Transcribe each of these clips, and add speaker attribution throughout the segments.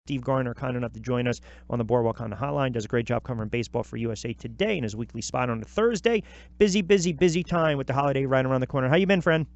Speaker 1: Steve Gardner, kind enough to join us on the Boardwalk Honda Hotline. Does a great job covering baseball for USA Today in his weekly spot on a Thursday. Busy time with the holiday right around the corner. How you been, friend?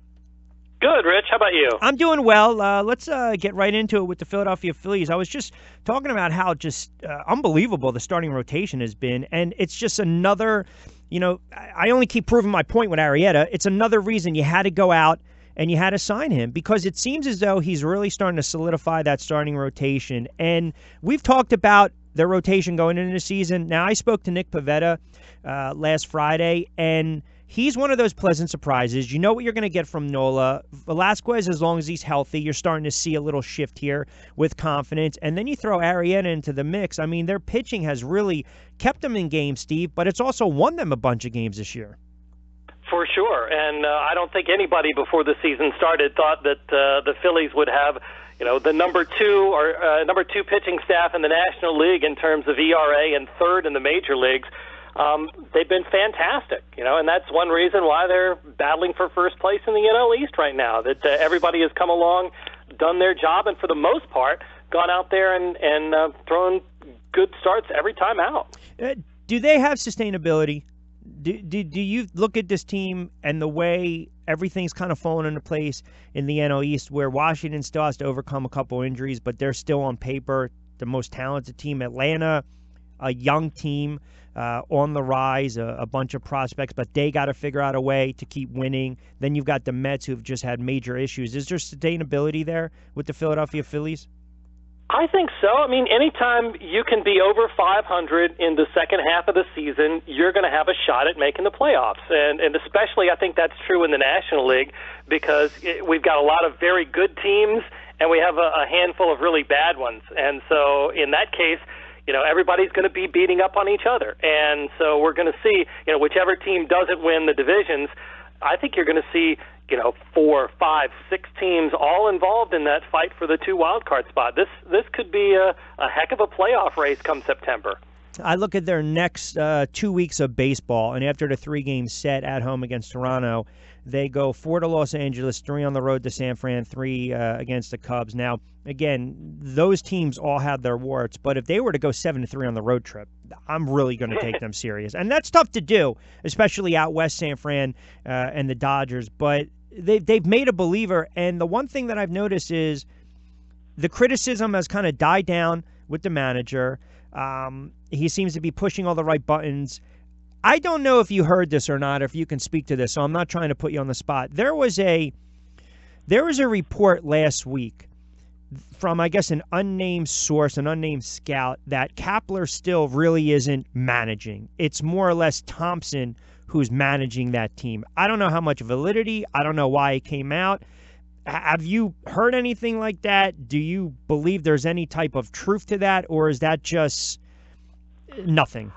Speaker 2: Good, Rich. How about you?
Speaker 1: I'm doing well. Let's get right into it with the Philadelphia Phillies. I was just talking about how just unbelievable the starting rotation has been, and it's just another, I only keep proving my point with Arrieta. It's another reason you had to go out and you had to sign him, because it seems as though he's really starting to solidify that starting rotation. And we've talked about their rotation going into the season. Now, I spoke to Nick Pivetta last Friday, and he's one of those pleasant surprises. You know what you're going to get from Nola. Velasquez, as long as he's healthy, you're starting to see a little shift here with confidence. And then you throw Arrieta into the mix. I mean, their pitching has really kept them in games, Steve, but it's also won them a bunch of games this year.
Speaker 2: For sure, and I don't think anybody before the season started thought that the Phillies would have, the number two pitching staff in the National League in terms of ERA and third in the major leagues. They've been fantastic, and that's one reason why they're battling for first place in the NL East right now. That everybody has come along, done their job, and for the most part, gone out there and thrown good starts every time out.
Speaker 1: Do they have sustainability? Do you look at this team and the way everything's kind of fallen into place in the NL East, where Washington still has to overcome a couple injuries, but they're still on paper the most talented team? Atlanta, a young team on the rise, a bunch of prospects, but they got to figure out a way to keep winning. Then you've got the Mets, who've just had major issues. Is there sustainability there with the Philadelphia Phillies?
Speaker 2: I think so. I mean, anytime you can be over 500 in the second half of the season, you're going to have a shot at making the playoffs. And especially I think that's true in the National League, because we've got a lot of very good teams and we have a handful of really bad ones. And so in that case, everybody's going to be beating up on each other. And so we're going to see, whichever team doesn't win the divisions, I think you're going to see 4, 5, 6 teams all involved in that fight for the 2 wild card spot. This could be a heck of a playoff race come September.
Speaker 1: I look at their next 2 weeks of baseball, and after the 3-game set at home against Toronto, they go 4 to Los Angeles, 3 on the road to San Fran, 3 against the Cubs. Now, again, those teams all have their warts, but if they were to go 7-3 on the road trip, I'm really going to take them serious. And that's tough to do, especially out west, San Fran and the Dodgers. But they've made a believer, and the one thing that I've noticed is the criticism has kind of died down with the manager. He seems to be pushing all the right buttons. I don't know if you heard this or not, if you can speak to this, so I'm not trying to put you on the spot. There was a report last week from, I guess, an unnamed source, an unnamed scout, that Kapler still really isn't managing. It's more or less Thompson who's managing that team. I don't know how much validity. I don't know why it came out. Have you heard anything like that? Do you believe there's any type of truth to that, or is that just nothing?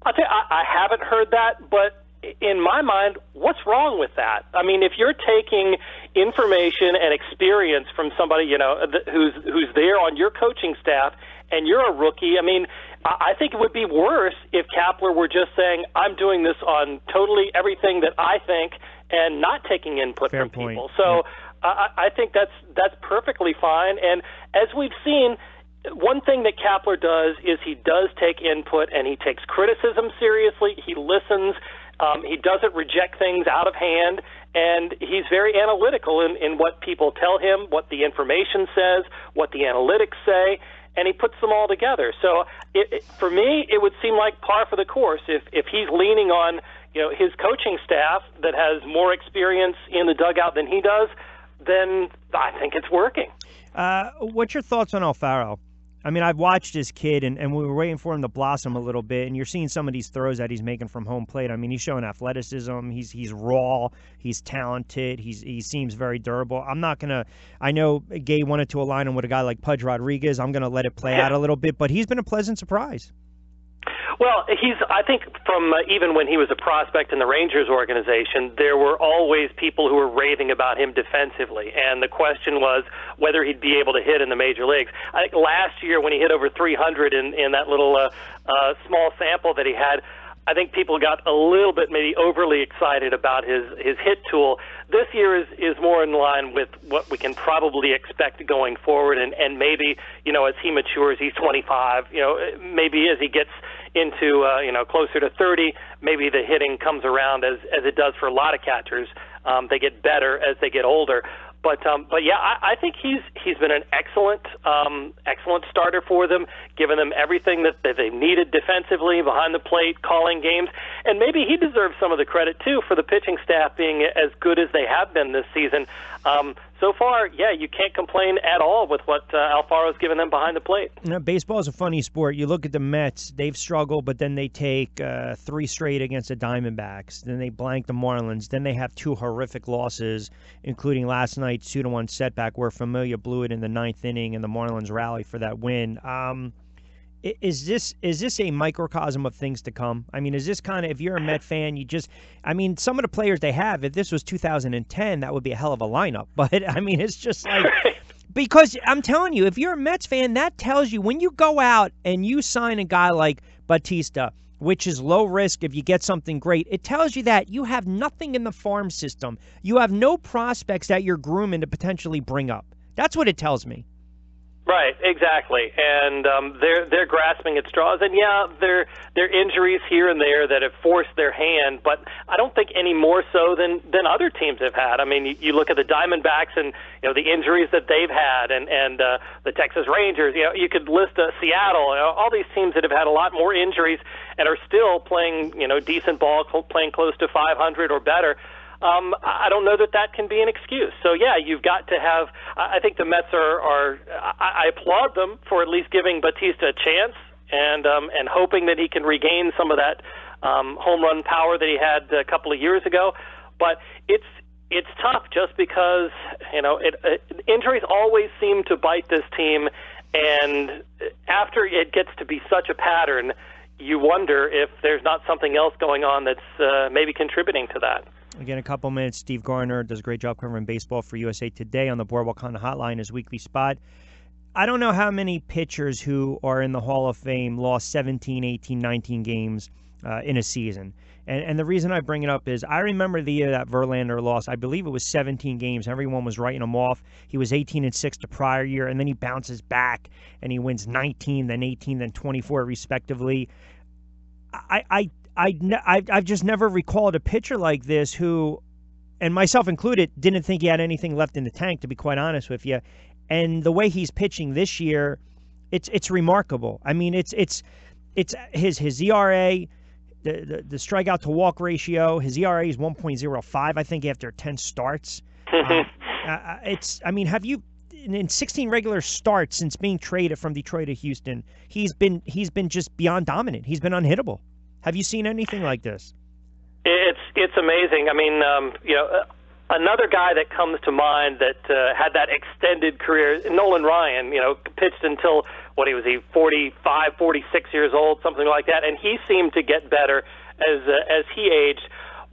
Speaker 2: I haven't heard that, but in my mind, what's wrong with that? I mean, if you're taking information and experience from somebody, who's there on your coaching staff, and you're a rookie, I mean, I think it would be worse if Kapler were just saying, I'm doing this on totally everything that I think and not taking input
Speaker 1: Fair
Speaker 2: from
Speaker 1: point.
Speaker 2: people. So yeah. I think that's perfectly fine. And as we've seen, one thing that Kapler does is he does take input and he takes criticism seriously. He listens. He doesn't reject things out of hand. And he's very analytical in what people tell him, what the information says, what the analytics say, and he puts them all together. So for me, it would seem like par for the course. If he's leaning on his coaching staff that has more experience in the dugout than he does, then I think it's working.
Speaker 1: What's your thoughts on Alfaro? I mean, I've watched this kid, and we were waiting for him to blossom a little bit, and you're seeing some of these throws that he's making from home plate. I mean, he's showing athleticism. He's raw. He's talented. He seems very durable. I'm not going to – I know Gabe wanted to align him with a guy like Pudge Rodriguez. I'm going to let it play out a little bit, but he's been a pleasant surprise.
Speaker 2: Well, I think from even when he was a prospect in the Rangers organization, there were always people who were raving about him defensively, and the question was whether he'd be able to hit in the major leagues. I think last year when he hit over 300 in that little small sample that he had, I think people got a little bit maybe overly excited about his hit tool. This year is more in line with what we can probably expect going forward, and maybe, as he matures, he's 25, maybe as he gets into, closer to 30, maybe the hitting comes around as it does for a lot of catchers. They get better as they get older. But yeah, I think he's been an excellent starter for them, giving them everything that they needed defensively, behind the plate, calling games, and maybe he deserves some of the credit too for the pitching staff being as good as they have been this season. So far, yeah, you can't complain at all with what Alfaro's given them behind the plate.
Speaker 1: Baseball is a funny sport. You look at the Mets; they've struggled, but then they take 3 straight against the Diamondbacks. Then they blank the Marlins. Then they have 2 horrific losses, including last night's 2-1 setback where Familia blew it in the 9th inning, and the Marlins rally for that win. Is this a microcosm of things to come? I mean, is this kind of, if you're a Met fan, some of the players they have, if this was 2010, that would be a hell of a lineup. But, I mean, it's just like, because I'm telling you, if you're a Mets fan, that tells you when you go out and you sign a guy like Batista, which is low risk if you get something great, it tells you that you have nothing in the farm system. You have no prospects that you're grooming to potentially bring up. That's what it tells me.
Speaker 2: Right, exactly, and they're grasping at straws, and yeah, there are injuries here and there that have forced their hand, but I don't think any more so than other teams have had. I mean, you look at the Diamondbacks and the injuries that they've had, and the Texas Rangers. You could list Seattle, all these teams that have had a lot more injuries and are still playing decent ball, playing close to 500 or better. I don't know that can be an excuse. So, yeah, you've got to have – I think the Mets I applaud them for at least giving Batista a chance and hoping that he can regain some of that home run power that he had a couple of years ago. But it's tough just because, injuries always seem to bite this team, and after it gets to be such a pattern, you wonder if there's not something else going on that's maybe contributing to that.
Speaker 1: Again, a couple minutes. Steve Gardner does a great job covering baseball for USA Today on the Boardwalk Honda Hotline, his weekly spot. I don't know how many pitchers who are in the Hall of Fame lost 17, 18, 19 games in a season. And the reason I bring it up is I remember the year that Verlander lost. I believe it was 17 games. Everyone was writing him off. He was 18-6 the prior year, and then he bounces back, and he wins 19, then 18, then 24, respectively. I've just never recalled a pitcher like this who, and myself included, didn't think he had anything left in the tank, to be quite honest with you. And the way he's pitching this year, it's remarkable. I mean, it's his ERA, the strikeout to walk ratio. His ERA is 1.05, I think, after 10 starts. Have you? In 16 regular starts since being traded from Detroit to Houston, he's been just beyond dominant. He's been unhittable. Have you seen anything like this?
Speaker 2: It's amazing. I mean, another guy that comes to mind that had that extended career, Nolan Ryan, pitched until, he was 45, 46 years old, something like that, and he seemed to get better as he aged.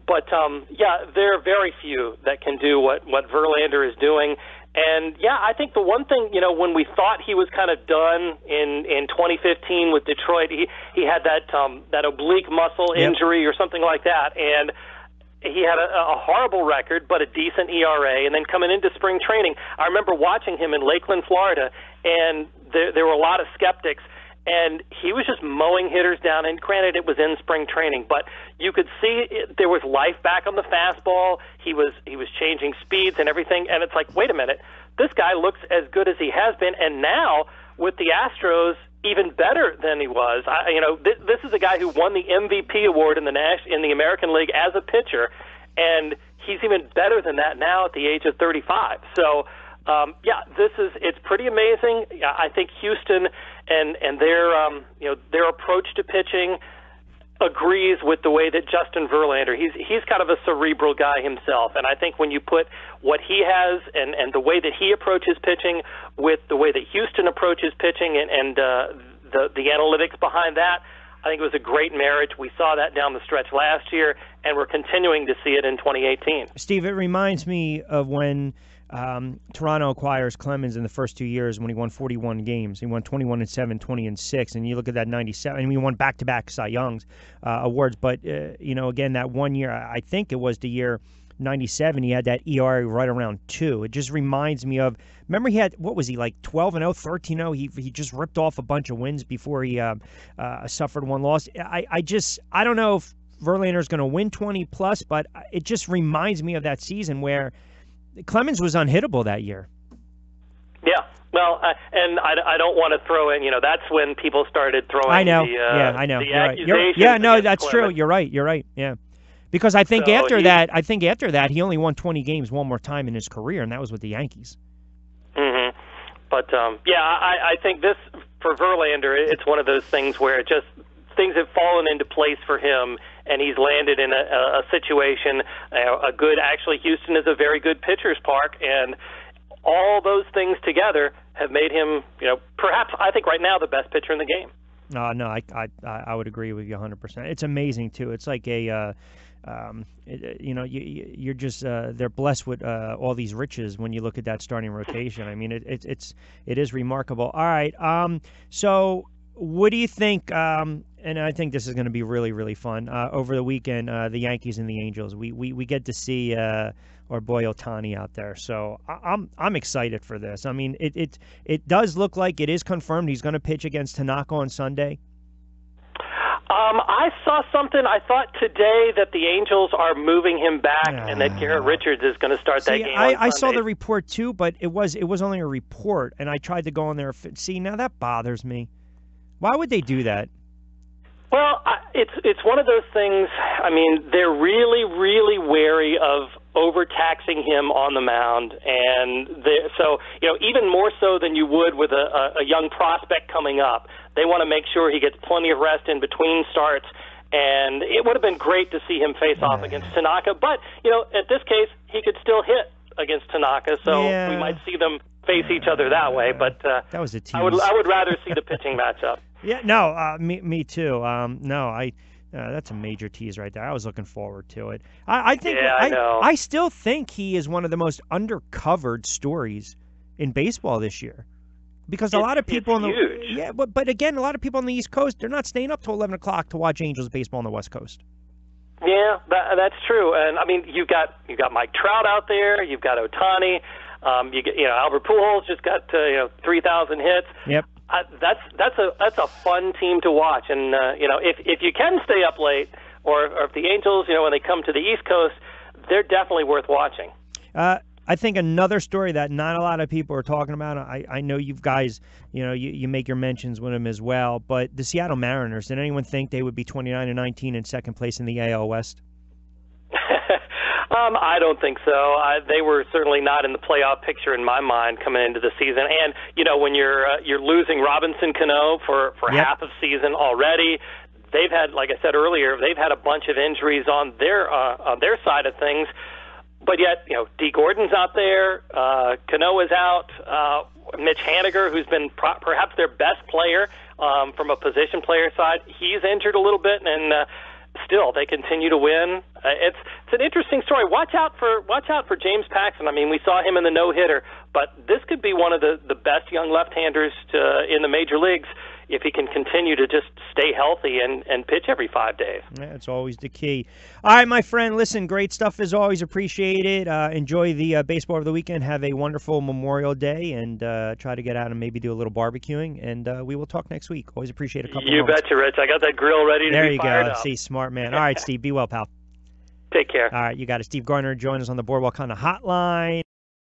Speaker 2: But, there are very few that can do what Verlander is doing. And, yeah, I think the one thing, when we thought he was kind of done in 2015 with Detroit, he had that oblique muscle injury or something like that, and he had a horrible record but a decent ERA. And then coming into spring training, I remember watching him in Lakeland, Florida, and there were a lot of skeptics. And he was just mowing hitters down. And granted, it was in spring training, but you could see there was life back on the fastball. He was changing speeds and everything. And it's like, wait a minute, this guy looks as good as he has been. And now with the Astros, even better than he was. This is a guy who won the MVP award in the American League as a pitcher, and he's even better than that now at the age of 35. So. It's pretty amazing. I think Houston and their approach to pitching agrees with the way that Justin Verlander. He's kind of a cerebral guy himself, and I think when you put what he has and the way that he approaches pitching with the way that Houston approaches pitching and the analytics behind that, I think it was a great marriage. We saw that down the stretch last year, and we're continuing to see it in 2018.
Speaker 1: Steve, it reminds me of when Toronto acquires Clemens in the first 2 years when he won 41 games. He won 21-7, 20-6, and you look at that 97, and he won back-to-back Cy Young's awards. But again, that 1 year, I think it was the year 97, he had that ERA right around 2. It just reminds me of, remember he had, what was he, like 12-0, 13-0? He just ripped off a bunch of wins before he suffered one loss. I don't know if Verlander's going to win 20 plus, but it just reminds me of that season where Clemens was unhittable that year.
Speaker 2: Yeah. Well, and I don't want to throw in, that's when people started throwing
Speaker 1: I know.
Speaker 2: I know.
Speaker 1: The accusations
Speaker 2: no,
Speaker 1: that's
Speaker 2: Clemens.
Speaker 1: True. You're right. Yeah. Because I think after that, he only won 20 games one more time in his career, and that was with the Yankees.
Speaker 2: Mm-hmm. But, I think this, for Verlander, it's one of those things where it just things have fallen into place for him, and he's landed in a situation, actually, Houston is a very good pitcher's park, and all those things together have made him, perhaps, I think right now, the best pitcher in the game.
Speaker 1: No, I would agree with you 100%. It's amazing, too. It's like a... you're just they're blessed with all these riches when you look at that starting rotation. I mean, it is remarkable. All right, so what do you think? And I think this is going to be really, really fun over the weekend. The Yankees and the Angels. We get to see our boy Ohtani out there. So I'm excited for this. I mean, it does look like it is confirmed he's going to pitch against Tanaka on Sunday.
Speaker 2: I saw something. I thought today that the Angels are moving him back, and that Garrett Richards is going to start that game.
Speaker 1: I saw the report too, but it was only a report, and I tried to go on there. See, now that bothers me. Why would they do that?
Speaker 2: Well, it's one of those things. I mean, they're really, really wary of overtaxing him on the mound, and so even more so than you would with a young prospect coming up. They want to make sure he gets plenty of rest in between starts, and it would have been great to see him face off against Tanaka. But at this case, he could still hit against Tanaka, so we might see them face each other that way. But
Speaker 1: that was a tease.
Speaker 2: I would rather see the pitching matchup.
Speaker 1: Yeah, no, me too. That's a major tease right there. I was looking forward to it. I still think he is one of the most undercovered stories in baseball this year. Because a lot of people but again, a lot of people on the East Coast, they're not staying up till 11 o'clock to watch Angels baseball on the West Coast.
Speaker 2: Yeah, that's true. And I mean, you've got Mike Trout out there, you've got Ohtani, Albert Pujols just got 3,000 hits.
Speaker 1: Yep.
Speaker 2: That's a fun team to watch. And if you can stay up late, or if the Angels, when they come to the East Coast, they're definitely worth watching.
Speaker 1: I think another story that not a lot of people are talking about, I know you guys, you make your mentions with them as well, but the Seattle Mariners, did anyone think they would be 29-19 in second place in the AL West?
Speaker 2: I don't think so. They were certainly not in the playoff picture in my mind coming into the season. And, when you're losing Robinson Cano for half of season already, they've had, like I said earlier, they've had a bunch of injuries on their side of things. But yet, D. Gordon's out there, Cano is out, Mitch Haniger, who's been perhaps their best player from a position player side, he's injured a little bit, and still they continue to win. It's an interesting story. Watch out for James Paxton. I mean, we saw him in the no-hitter, but this could be one of the best young left-handers in the major leagues if he can continue to just stay healthy and pitch every 5 days.
Speaker 1: Yeah, it's always the key. All right, my friend, listen, great stuff as always. Appreciate it. Enjoy the baseball over the weekend. Have a wonderful Memorial Day, and try to get out and maybe do a little barbecuing, and we will talk next week. Always appreciate a couple
Speaker 2: You betcha, Rich. I got that grill ready to be fired up.
Speaker 1: There you go. See, smart man. All right, Steve, be well, pal.
Speaker 2: Take care.
Speaker 1: All right, you got it. Steve Gardner join us on the Boardwalk Honda Hotline.